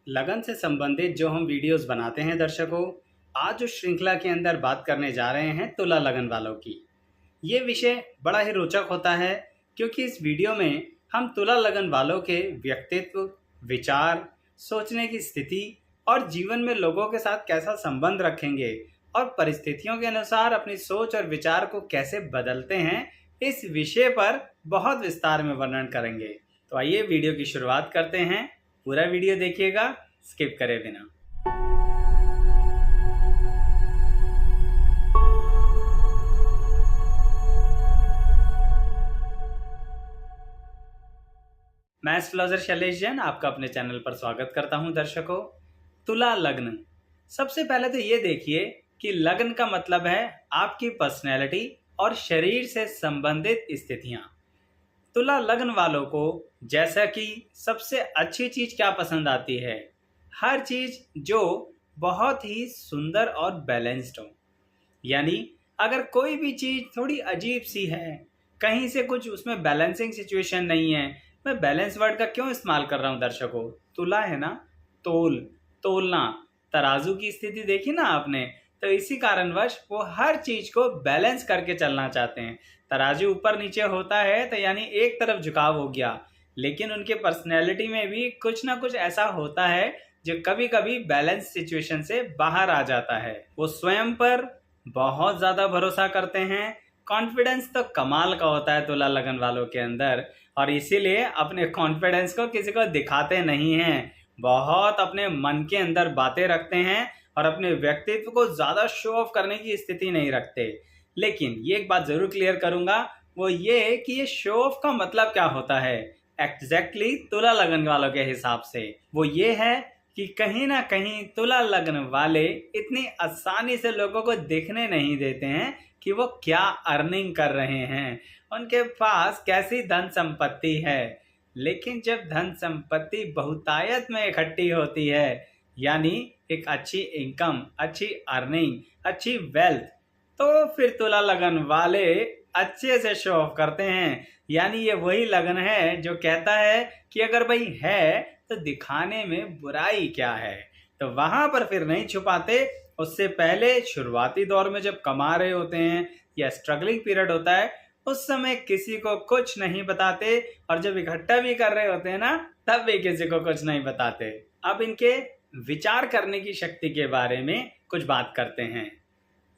लगन से संबंधित जो हम वीडियोस बनाते हैं दर्शकों, आज जो श्रृंखला के अंदर बात करने जा रहे हैं तुला लगन वालों की। ये विषय बड़ा ही रोचक होता है क्योंकि इस वीडियो में हम तुला लगन वालों के व्यक्तित्व, विचार, सोचने की स्थिति और जीवन में लोगों के साथ कैसा संबंध रखेंगे और परिस्थितियों के अनुसार अपनी सोच और विचार को कैसे बदलते हैं, इस विषय पर बहुत विस्तार में वर्णन करेंगे। तो आइए वीडियो की शुरुआत करते हैं। पूरा वीडियो देखिएगा, स्किप करे बिना। मैं एस्ट्रोलॉजर शैलेश जैन आपका अपने चैनल पर स्वागत करता हूं। दर्शकों, तुला लग्न, सबसे पहले तो ये देखिए कि लग्न का मतलब है आपकी पर्सनैलिटी और शरीर से संबंधित स्थितियां। तुला लग्न वालों को जैसा कि सबसे अच्छी चीज क्या पसंद आती है, हर चीज जो बहुत ही सुंदर और बैलेंस्ड हो। यानी अगर कोई भी चीज थोड़ी अजीब सी है, कहीं से कुछ उसमें बैलेंसिंग सिचुएशन नहीं है। मैं बैलेंस वर्ड का क्यों इस्तेमाल कर रहा हूँ दर्शकों? तुला है ना, तोल, तोलना, तराजू की स्थिति देखी ना आपने, तो इसी कारणवश वो हर चीज को बैलेंस करके चलना चाहते हैं। तराजू ऊपर नीचे होता है तो यानी एक तरफ झुकाव हो गया, लेकिन उनके पर्सनैलिटी में भी कुछ ना कुछ ऐसा होता है जो कभी कभी बैलेंस सिचुएशन से बाहर आ जाता है। वो स्वयं पर बहुत ज्यादा भरोसा करते हैं। कॉन्फिडेंस तो कमाल का होता है तुला लगन वालों के अंदर, और इसीलिए अपने कॉन्फिडेंस को किसी को दिखाते नहीं हैं। बहुत अपने मन के अंदर बातें रखते हैं और अपने व्यक्तित्व को ज्यादा शो ऑफ करने की स्थिति नहीं रखते। लेकिन ये एक बात जरूर क्लियर करूंगा, वो ये कि ये शो ऑफ का मतलब क्या होता है एग्जैक्टली तुला लगन वालों के हिसाब से। वो ये है कि कहीं ना कहीं तुला लगन वाले इतनी आसानी से लोगों को दिखने नहीं देते हैं कि वो क्या अर्निंग कर रहे हैं, उनके पास कैसी धन संपत्ति है। लेकिन जब धन संपत्ति बहुतायत में इकट्ठी होती है, यानी एक अच्छी इनकम, अच्छी अर्निंग, अच्छी वेल्थ, तो फिर तुला लगन वाले अच्छे से शो ऑफ करते हैं। यानी ये वही लगन है जो कहता है कि अगर भाई है तो दिखाने में बुराई क्या है। तो वहां पर फिर नहीं छुपाते। उससे पहले शुरुआती दौर में जब कमा रहे होते हैं या स्ट्रगलिंग पीरियड होता है, उस समय किसी को कुछ नहीं बताते, और जब इकट्ठा भी कर रहे होते हैं ना, तब भी किसी को कुछ नहीं बताते। अब इनके विचार करने की शक्ति के बारे में कुछ बात करते हैं।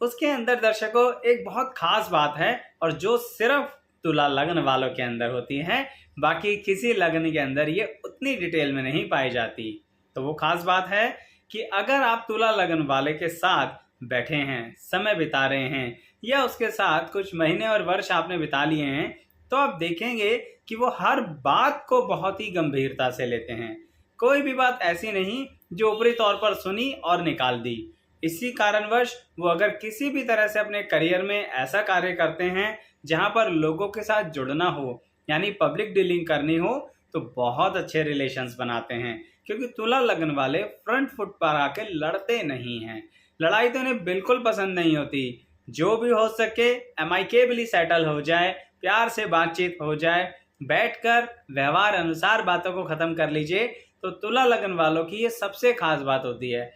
उसके अंदर दर्शकों एक बहुत खास बात है, और जो सिर्फ तुला लगन वालों के अंदर होती है, बाकी किसी लगन के अंदर ये उतनी डिटेल में नहीं पाई जाती। तो वो खास बात है कि अगर आप तुला लगन वाले के साथ बैठे हैं, समय बिता रहे हैं, या उसके साथ कुछ महीने और वर्ष आपने बिता लिए हैं, तो आप देखेंगे कि वो हर बात को बहुत ही गंभीरता से लेते हैं। कोई भी बात ऐसी नहीं जो ऊपरी तौर पर सुनी और निकाल दी। इसी कारणवश वो अगर किसी भी तरह से अपने करियर में ऐसा कार्य करते हैं जहां पर लोगों के साथ जुड़ना हो, यानी पब्लिक डीलिंग करनी हो, तो बहुत अच्छे रिलेशंस बनाते हैं। क्योंकि तुला लगन वाले फ्रंट फुट पर आके लड़ते नहीं हैं। लड़ाई तो इन्हें बिल्कुल पसंद नहीं होती। जो भी हो सके एमाइकेबली सेटल हो जाए, प्यार से बातचीत हो जाए, बैठकर व्यवहार अनुसार बातों को खत्म कर लीजिए। तो तुला लगन वालों की ये सबसे खास बात होती है।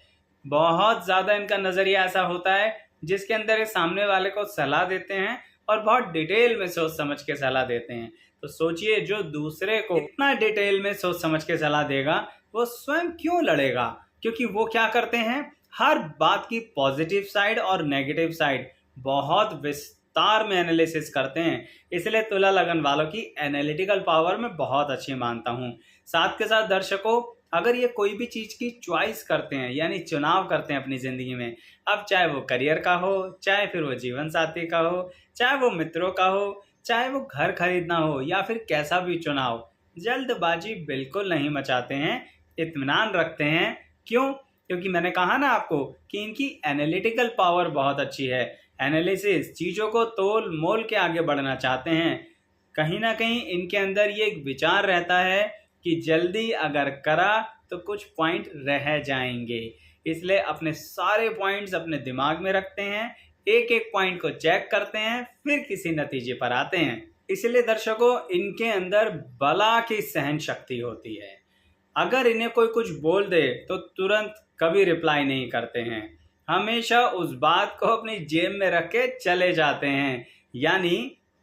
बहुत ज्यादा इनका नजरिया ऐसा होता है जिसके अंदर ये सामने वाले को सलाह देते हैं और बहुत डिटेल में सोच समझ के सलाह देते हैं। तो सोचिए, जो दूसरे को इतना डिटेल में सोच समझ के सलाह देगा, वो स्वयं क्यों लड़ेगा? क्योंकि वो क्या करते हैं, हर बात की पॉजिटिव साइड और नेगेटिव साइड बहुत विस्तार में एनालिसिस करते हैं। इसलिए तुला लगन वालों की एनालिटिकल पावर मैं बहुत अच्छी मानता हूँ। साथ के साथ दर्शकों, अगर ये कोई भी चीज की चॉइस करते हैं, यानी चुनाव करते हैं अपनी जिंदगी में, अब चाहे वो करियर का हो, चाहे फिर वो जीवन साथी का हो, चाहे वो मित्रों का हो, चाहे वो घर खरीदना हो, या फिर कैसा भी चुनाव, जल्दबाजी बिल्कुल नहीं मचाते हैं, इत्मीनान रखते हैं। क्यों? क्योंकि मैंने कहा ना आपको कि इनकी एनालिटिकल पावर बहुत अच्छी है। एनालिसिस, चीजों को तोल मोल के आगे बढ़ना चाहते हैं। कहीं ना कहीं इनके अंदर ये एक विचार रहता है कि जल्दी अगर करा तो कुछ पॉइंट रह जाएंगे। इसलिए अपने सारे पॉइंट्स अपने दिमाग में रखते हैं, एक एक पॉइंट को चेक करते हैं, फिर किसी नतीजे पर आते हैं। इसलिए दर्शकों, इनके अंदर बला की सहन शक्ति होती है। अगर इन्हें कोई कुछ बोल दे तो तुरंत कभी रिप्लाई नहीं करते हैं, हमेशा उस बात को अपनी जेब में रख के चले जाते हैं। यानी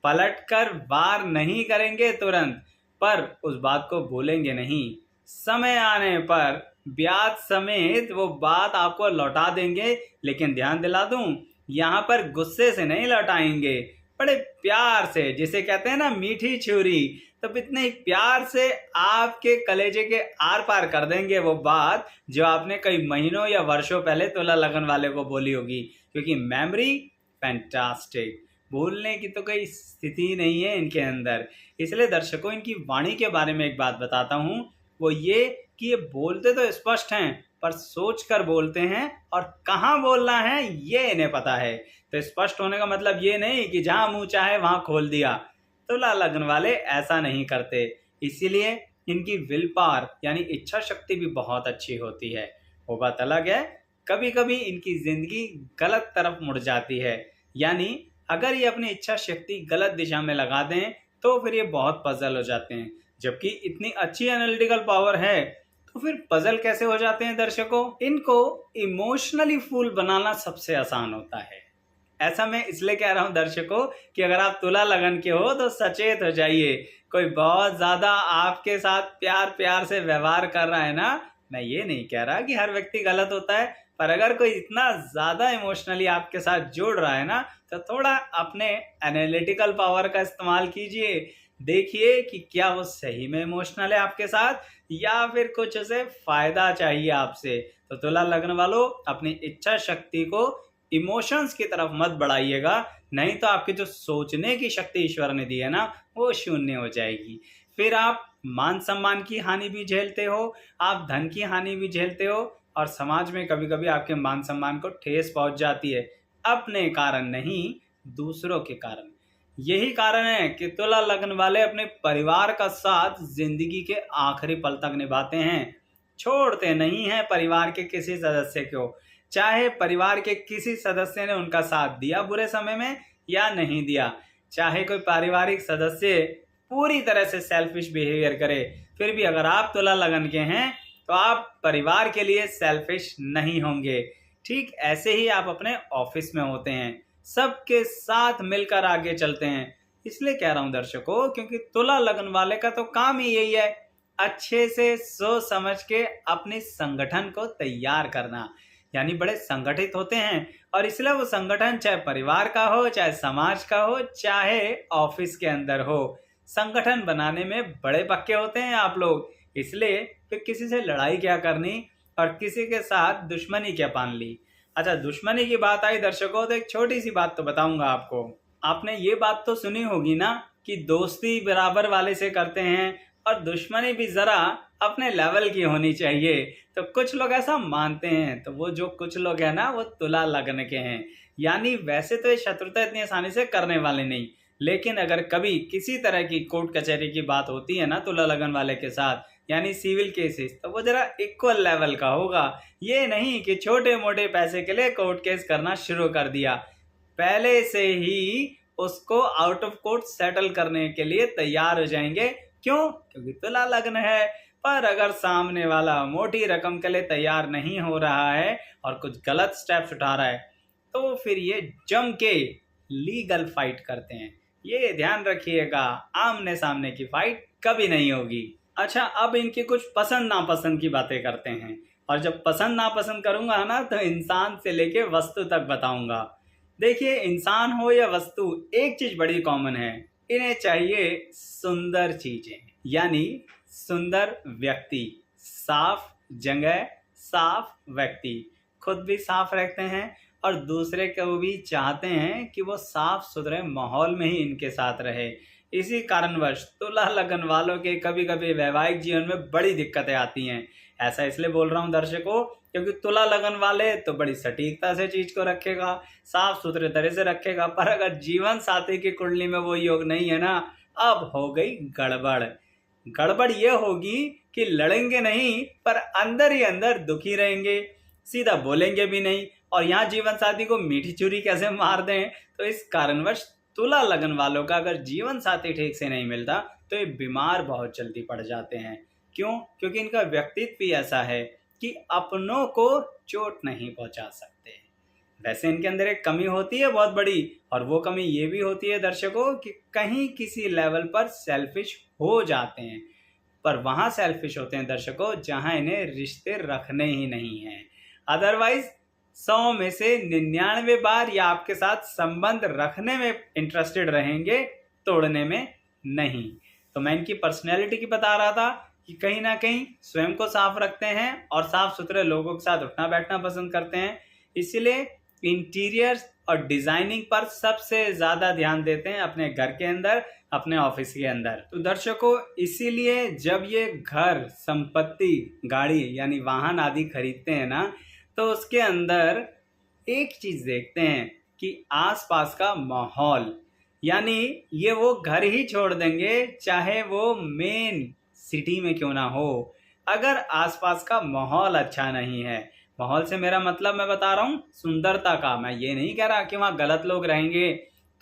पलटकर वार नहीं करेंगे तुरंत, पर उस बात को भूलेंगे नहीं। समय आने पर ब्याज समेत वो बात आपको लौटा देंगे, लेकिन ध्यान दिला दूं, यहाँ पर गुस्से से नहीं लौटाएंगे, बड़े प्यार से, जिसे कहते हैं ना मीठी छुरी। तो इतने ही प्यार से आपके कलेजे के आर पार कर देंगे वो बात जो आपने कई महीनों या वर्षों पहले तुला लगन वाले को बोली होगी, क्योंकि मेमोरी फैंटास्टिक, भूलने की तो कोई स्थिति नहीं है इनके अंदर। इसलिए दर्शकों, इनकी वाणी के बारे में एक बात बताता हूँ, वो ये कि ये बोलते तो स्पष्ट हैं, पर सोच कर बोलते हैं, और कहाँ बोलना है ये इन्हें पता है। तो स्पष्ट होने का मतलब ये नहीं कि जहाँ मुंह चाहे वहां खोल दिया। तुला लगन वाले ऐसा नहीं करते, इसीलिए इनकी विल पावर यानी इच्छा शक्ति भी बहुत अच्छी होती है। वो बात अलग है, कभी कभी इनकी जिंदगी गलत तरफ मुड़ जाती है, यानी अगर ये अपनी इच्छा शक्ति गलत दिशा में लगा दें तो फिर ये बहुत पजल हो जाते हैं। जबकि इतनी अच्छी एनालिटिकल पावर है तो फिर पजल कैसे हो जाते हैं दर्शकों? इनको इमोशनली फूल बनाना सबसे आसान होता है। ऐसा मैं इसलिए कह रहा हूं दर्शकों कि अगर आप तुला लगन के हो तो सचेत हो जाइए। कोई बहुत ज्यादा आपके साथ प्यार प्यार से व्यवहार कर रहा है ना, मैं ये नहीं कह रहा कि हर व्यक्ति गलत होता है, पर अगर कोई इतना ज्यादा इमोशनली आपके साथ जुड़ रहा है ना, तो थोड़ा अपने एनालिटिकल पावर का इस्तेमाल कीजिए। देखिए कि क्या वो सही में इमोशनल है आपके साथ, या फिर कुछ उसे फायदा चाहिए आपसे। तो तुला लगन वालों, अपनी इच्छा शक्ति को इमोशंस की तरफ मत बढ़ाइएगा, नहीं तो आपकी जो सोचने की शक्ति ईश्वर ने दी है ना, वो शून्य हो जाएगी। फिर आप मान सम्मान की हानि भी झेलते हो, आप धन की हानि भी झेलते हो, और समाज में कभी कभी आपके मान सम्मान को ठेस पहुंच जाती है, अपने कारण नहीं, दूसरों के कारण। यही कारण है कि तुला लगन वाले अपने परिवार का साथ जिंदगी के आखिरी पल तक निभाते हैं, छोड़ते नहीं हैं परिवार के किसी सदस्य को, चाहे परिवार के किसी सदस्य ने उनका साथ दिया बुरे समय में या नहीं दिया। चाहे कोई पारिवारिक सदस्य पूरी तरह से सेल्फिश बिहेवियर करे, फिर भी अगर आप तुला लगन के हैं तो आप परिवार के लिए सेल्फिश नहीं होंगे। ठीक ऐसे ही आप अपने ऑफिस में होते हैं, सबके साथ मिलकर आगे चलते हैं। इसलिए कह रहा हूं दर्शकों, क्योंकि तुला लगन वाले का तो काम ही यही है, अच्छे से सोच समझ के अपने संगठन को तैयार करना। यानी बड़े संगठित होते हैं, और इसलिए वो संगठन चाहे परिवार का हो, चाहे समाज का हो, चाहे ऑफिस के अंदर हो, संगठन बनाने में बड़े पक्के होते हैं आप लोग। इसलिए फिर किसी से लड़ाई क्या करनी और किसी के साथ दुश्मनी क्या पान ली। अच्छा, दुश्मनी की बात आई दर्शकों, तो एक छोटी सी बात तो बताऊंगा आपको। आपने ये बात तो सुनी होगी ना कि दोस्ती बराबर वाले से करते हैं और दुश्मनी भी जरा अपने लेवल की होनी चाहिए। तो कुछ लोग ऐसा मानते हैं, तो वो जो कुछ लोग हैं ना, वो तुला लगन के हैं। यानी वैसे तो ये शत्रुता इतनी आसानी से करने वाले नहीं, लेकिन अगर कभी किसी तरह की कोर्ट कचहरी की बात होती है ना तुला लगन वाले के साथ, यानी सिविल केसेस, तो वो जरा इक्वल लेवल का होगा। ये नहीं कि छोटे मोटे पैसे के लिए कोर्ट केस करना शुरू कर दिया, पहले से ही उसको आउट ऑफ कोर्ट सेटल करने के लिए तैयार हो जाएंगे। क्यों? क्योंकि तुला लगन है। पर अगर सामने वाला मोटी रकम के लिए तैयार नहीं हो रहा है और कुछ गलत स्टेप्स उठा रहा है, तो फिर ये जम के लीगल फाइट करते हैं। ये ध्यान रखिएगा, आमने सामने की फाइट कभी नहीं होगी। अच्छा, अब इनकी कुछ पसंद नापसंद की बातें करते हैं, और जब पसंद नापसंद करूंगा ना, तो इंसान से लेके वस्तु तक बताऊंगा। देखिए, इंसान हो या वस्तु, एक चीज बड़ी कॉमन है, इन्हें चाहिए सुंदर चीजें, यानी सुंदर व्यक्ति, साफ जगह, साफ व्यक्ति, खुद भी साफ रहते हैं और दूसरे को भी चाहते हैं कि वो साफ सुथरे माहौल में ही इनके साथ रहे। इसी कारणवश तुला लगन वालों के कभी कभी वैवाहिक जीवन में बड़ी दिक्कतें आती हैं। ऐसा इसलिए बोल रहा हूं दर्शकों, क्योंकि तुला लगन वाले तो बड़ी सटीकता से चीज को रखेगा, साफ सुथरे तरह से रखेगा, पर अगर जीवन साथी की कुंडली में वो योग नहीं है ना, अब हो गई गड़बड़। गड़बड़ ये होगी कि लड़ेंगे नहीं, पर अंदर ही अंदर दुखी रहेंगे, सीधा बोलेंगे भी नहीं, और यहाँ जीवन साथी को मीठी छुरी कैसे मार दें। तो इस कारणवश तुला लगन वालों का अगर जीवन साथी ठीक से नहीं मिलता तो ये बीमार बहुत जल्दी पड़ जाते हैं। क्यों? क्योंकि इनका व्यक्तित्व ही ऐसा है कि अपनों को चोट नहीं पहुंचा सकते। वैसे इनके अंदर एक कमी होती है बहुत बड़ी, और वो कमी ये भी होती है दर्शकों कि कहीं किसी लेवल पर सेल्फिश हो जाते हैं, पर वहां सेल्फिश होते हैं दर्शकों जहां इन्हें रिश्ते रखने ही नहीं हैं। अदरवाइज 100 में से 99 बार ये आपके साथ संबंध रखने में इंटरेस्टेड रहेंगे, तोड़ने में नहीं। तो मैं इनकी पर्सनैलिटी की बता रहा था कि कहीं ना कहीं स्वयं को साफ रखते हैं और साफ सुथरे लोगों के साथ उठना बैठना पसंद करते हैं, इसलिए इंटीरियर्स और डिजाइनिंग पर सबसे ज्यादा ध्यान देते हैं अपने घर के अंदर, अपने ऑफिस के अंदर। तो दर्शकों, इसीलिए जब ये घर, संपत्ति, गाड़ी यानी वाहन आदि खरीदते हैं ना, तो उसके अंदर एक चीज देखते हैं कि आसपास का माहौल, यानी ये वो घर ही छोड़ देंगे चाहे वो मेन सिटी में क्यों ना हो, अगर आसपास का माहौल अच्छा नहीं है। माहौल से मेरा मतलब मैं बता रहा हूँ सुंदरता का। मैं ये नहीं कह रहा कि वहाँ गलत लोग रहेंगे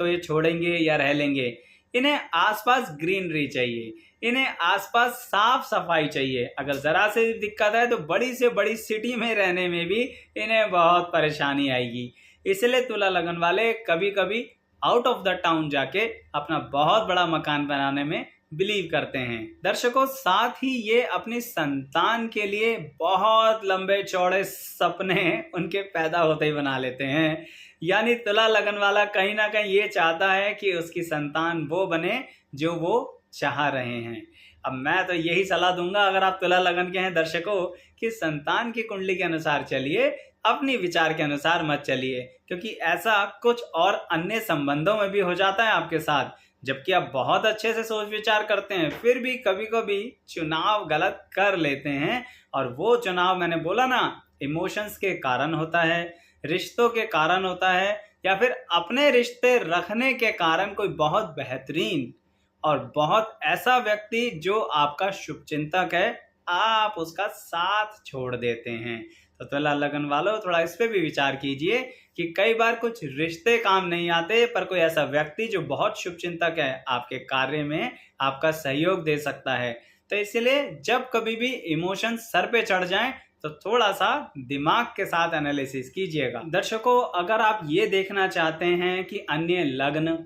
तो ये छोड़ेंगे या रह लेंगे। इन्हें आसपास ग्रीनरी चाहिए, इन्हें आसपास साफ सफाई चाहिए। अगर जरा से दिक्कत है तो बड़ी से बड़ी सिटी में रहने में भी इन्हें बहुत परेशानी आएगी। इसलिए तुला लगन वाले कभी कभी आउट ऑफ द टाउन जाके अपना बहुत बड़ा मकान बनाने में बिलीव करते हैं। दर्शकों, साथ ही ये अपनी संतान के लिए बहुत लंबे चौड़े सपने उनके पैदा होते ही बना लेते हैं। यानी तुला लगन वाला कहीं ना कहीं ये चाहता है कि उसकी संतान वो बने जो वो चाह रहे हैं। अब मैं तो यही सलाह दूंगा, अगर आप तुला लगन के हैं दर्शकों, कि संतान की कुंडली के अनुसार चलिए, अपनी विचार के अनुसार मत चलिए, क्योंकि ऐसा कुछ और अन्य संबंधों में भी हो जाता है आपके साथ। जबकि आप बहुत अच्छे से सोच विचार करते हैं, फिर भी कभी कभी चुनाव गलत कर लेते हैं, और वो चुनाव मैंने बोला ना, इमोशंस के कारण होता है, रिश्तों के कारण होता है, या फिर अपने रिश्ते रखने के कारण कोई बहुत बेहतरीन और बहुत ऐसा व्यक्ति जो आपका शुभचिंतक है, आप उसका साथ छोड़ देते हैं। तो तुला लगन वालों, थोड़ा इस पे भी विचार कीजिए कि कई बार कुछ रिश्ते काम नहीं आते, पर कोई ऐसा व्यक्ति जो बहुत शुभचिंतक है आपके कार्य में आपका सहयोग दे सकता है। तो इसलिए जब कभी भी इमोशन सर पे चढ़ जाएं तो थोड़ा सा दिमाग के साथ एनालिसिस कीजिएगा। दर्शकों, अगर आप ये देखना चाहते हैं कि अन्य लग्न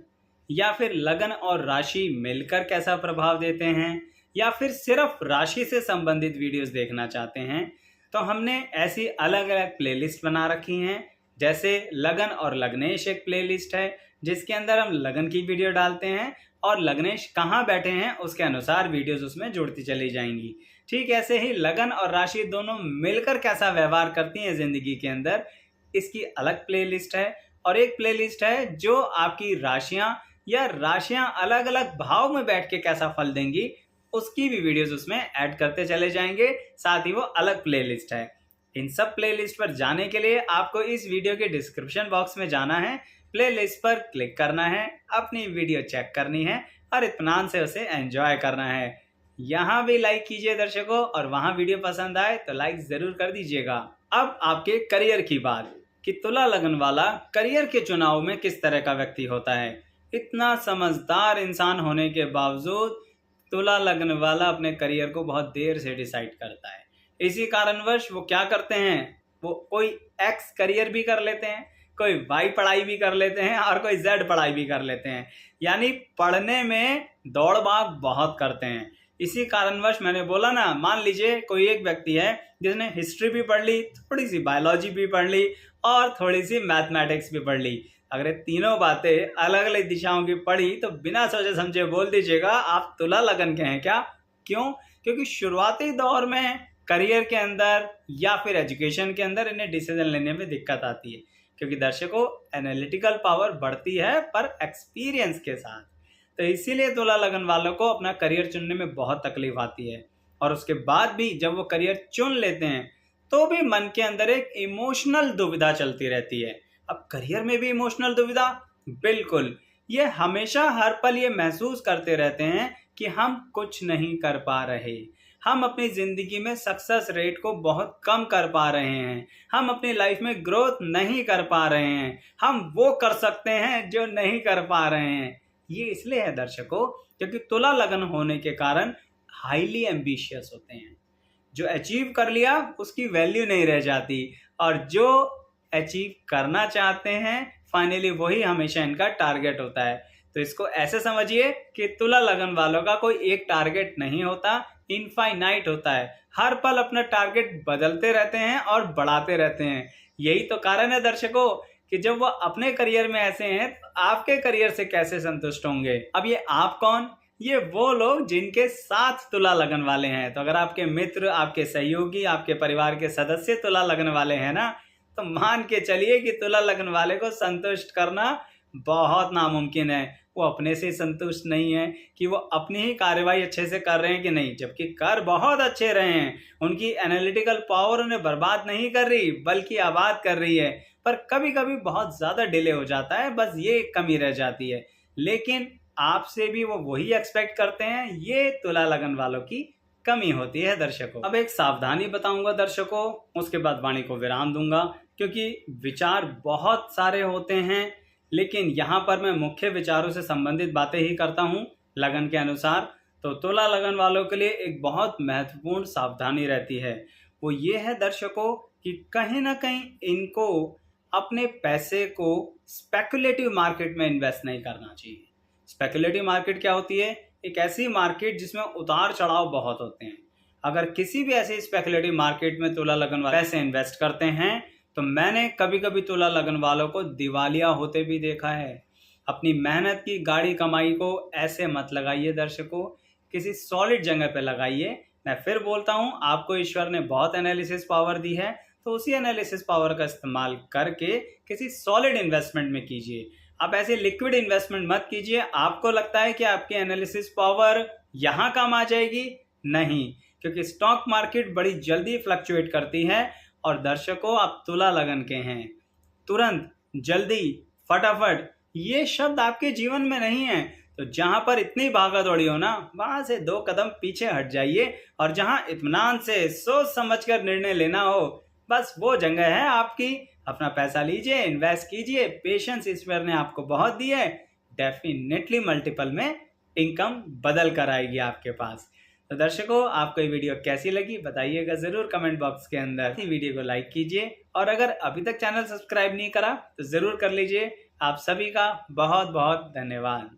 या फिर लगन और राशि मिलकर कैसा प्रभाव देते हैं, या फिर सिर्फ राशि से संबंधित वीडियोस देखना चाहते हैं, तो हमने ऐसी अलग अलग प्लेलिस्ट बना रखी हैं। जैसे लगन और लग्नेश एक प्लेलिस्ट है जिसके अंदर हम लगन की वीडियो डालते हैं, और लग्नेश कहाँ बैठे हैं उसके अनुसार वीडियोस उसमें जुड़ती चली जाएंगी। ठीक ऐसे ही लगन और राशि दोनों मिलकर कैसा व्यवहार करती हैं जिंदगी के अंदर, इसकी अलग प्लेलिस्ट है। और एक प्लेलिस्ट है जो आपकी राशियां या राशियां अलग अलग भाव में बैठ के कैसा फल देंगी, उसकी भी वीडियोस उसमें ऐड करते चले जाएंगे। साथ ही वो अलग प्लेलिस्ट है। इन सब प्लेलिस्ट पर जाने के लिए आपको इस वीडियो के डिस्क्रिप्शन बॉक्स में जाना है, प्लेलिस्ट पर क्लिक करना है, अपनी वीडियो चेक करनी है और इत्मीनान से उसे एंजॉय करना है। यहाँ भी लाइक कीजिए दर्शकों, और वहाँ वीडियो पसंद आए तो लाइक जरूर कर दीजिएगा। अब आपके करियर की बात, कि तुला लगन वाला करियर के चुनाव में किस तरह का व्यक्ति होता है। इतना समझदार इंसान होने के बावजूद तुला लगन वाला अपने करियर को बहुत देर से डिसाइड करता है। इसी कारणवश वो क्या करते हैं, वो कोई एक्स करियर भी कर लेते हैं, कोई वाई पढ़ाई भी कर लेते हैं, और कोई जेड पढ़ाई भी कर लेते हैं। यानी पढ़ने में दौड़ भाग बहुत करते हैं। इसी कारणवश मैंने बोला ना, मान लीजिए कोई एक व्यक्ति है जिसने हिस्ट्री भी पढ़ ली, थोड़ी सी बायोलॉजी भी पढ़ ली और थोड़ी सी मैथमेटिक्स भी पढ़ ली। अगर ये तीनों बातें अलग अलग दिशाओं की पढ़ी तो बिना सोचे समझे बोल दीजिएगा आप तुला लगन के हैं क्या। क्यों? क्योंकि शुरुआती दौर में करियर के अंदर या फिर एजुकेशन के अंदर इन्हें डिसीजन लेने में दिक्कत आती है, क्योंकि दर्शकों एनालिटिकल पावर बढ़ती है पर एक्सपीरियंस के साथ। तो इसीलिए तुला लगन वालों को अपना करियर चुनने में बहुत तकलीफ आती है, और उसके बाद भी जब वो करियर चुन लेते हैं तो भी मन के अंदर एक इमोशनल दुविधा चलती रहती है। अब करियर में भी इमोशनल दुविधा, बिल्कुल। ये हमेशा हर पल ये महसूस करते रहते हैं कि हम कुछ नहीं कर पा रहे, हम अपनी जिंदगी में सक्सेस रेट को बहुत कम कर पा रहे हैं, हम अपनी लाइफ में ग्रोथ नहीं कर पा रहे हैं, हम वो कर सकते हैं जो नहीं कर पा रहे हैं। ये इसलिए है दर्शकों क्योंकि तुला लगन होने के कारण हाईली एम्बिशियस होते हैं। जो अचीव कर लिया उसकी वैल्यू नहीं रह जाती, और जो अचीव करना चाहते हैं फाइनली वही हमेशा इनका टारगेट होता है। तो इसको ऐसे समझिए कि तुला लगन वालों का कोई एक टारगेट नहीं होता, इनफाइनाइट होता है। हर पल अपना टारगेट बदलते रहते हैं और बढ़ाते रहते हैं। यही तो कारण है दर्शकों कि जब वो अपने करियर में ऐसे हैं तो आपके करियर से कैसे संतुष्ट होंगे। अब ये आप कौन? ये वो लोग जिनके साथ तुला लगन वाले हैं। तो अगर आपके मित्र, आपके सहयोगी, आपके परिवार के सदस्य तुला लगन वाले हैं ना, तो मान के चलिए कि तुला लगन वाले को संतुष्ट करना बहुत नामुमकिन है। वो अपने से संतुष्ट नहीं है कि वो अपनी ही कार्यवाही अच्छे से कर रहे हैं कि नहीं, जबकि कर बहुत अच्छे रहे हैं। उनकी एनालिटिकल पावर उन्हें बर्बाद नहीं कर रही बल्कि आबाद कर रही है। पर कभी कभी बहुत ज़्यादा डिले हो जाता है, बस ये कमी रह जाती है। लेकिन आपसे भी वो वही एक्सपेक्ट करते हैं, ये तुला लगन वालों की कमी होती है दर्शकों। अब एक सावधानी बताऊंगा दर्शकों, उसके बाद वाणी को विराम दूंगा, क्योंकि विचार बहुत सारे होते हैं लेकिन यहाँ पर मैं मुख्य विचारों से संबंधित बातें ही करता हूँ लगन के अनुसार। तो तुला लगन वालों के लिए एक बहुत महत्वपूर्ण सावधानी रहती है, वो ये है दर्शकों कि कहीं ना कहीं इनको अपने पैसे को स्पेकुलेटिव मार्केट में इन्वेस्ट नहीं करना चाहिए। स्पेकुलेटिव मार्केट क्या होती है? एक ऐसी मार्केट जिसमें उतार चढ़ाव बहुत होते हैं। अगर किसी भी ऐसी स्पेकुलेटिव मार्केट में तुला लगन वाले पैसे इन्वेस्ट करते हैं तो मैंने कभी कभी तुला लगन वालों को दिवालिया होते भी देखा है। अपनी मेहनत की गाढ़ी कमाई को ऐसे मत लगाइए दर्शकों, किसी सॉलिड जगह पे लगाइए। मैं फिर बोलता हूँ, आपको ईश्वर ने बहुत एनालिसिस पावर दी है, तो उसी एनालिसिस पावर का इस्तेमाल करके किसी सॉलिड इन्वेस्टमेंट में कीजिए। आप ऐसे लिक्विड इन्वेस्टमेंट मत कीजिए। आपको लगता है कि आपकी एनालिसिस पावर यहाँ काम आ जाएगी? नहीं, क्योंकि स्टॉक मार्केट बड़ी जल्दी फ्लक्चुएट करती है। और दर्शकों, आप तुला लगन के हैं, तुरंत, जल्दी, फटाफट ये शब्द आपके जीवन में नहीं है। तो जहां पर इतनी भागा दौड़ी हो ना, वहां से 2 कदम पीछे हट जाइए, और जहां इत्मीनान से सोच समझकर निर्णय लेना हो, बस वो जगह है आपकी। अपना पैसा लीजिए, इन्वेस्ट कीजिए। पेशेंस ईश्वर ने आपको बहुत दी है, डेफिनेटली मल्टीपल में इनकम बदल कर आएगी आपके पास। तो दर्शकों, आपको ये वीडियो कैसी लगी बताइएगा जरूर कमेंट बॉक्स के अंदर। वीडियो को लाइक कीजिए, और अगर अभी तक चैनल सब्सक्राइब नहीं करा तो जरूर कर लीजिए। आप सभी का बहुत बहुत धन्यवाद।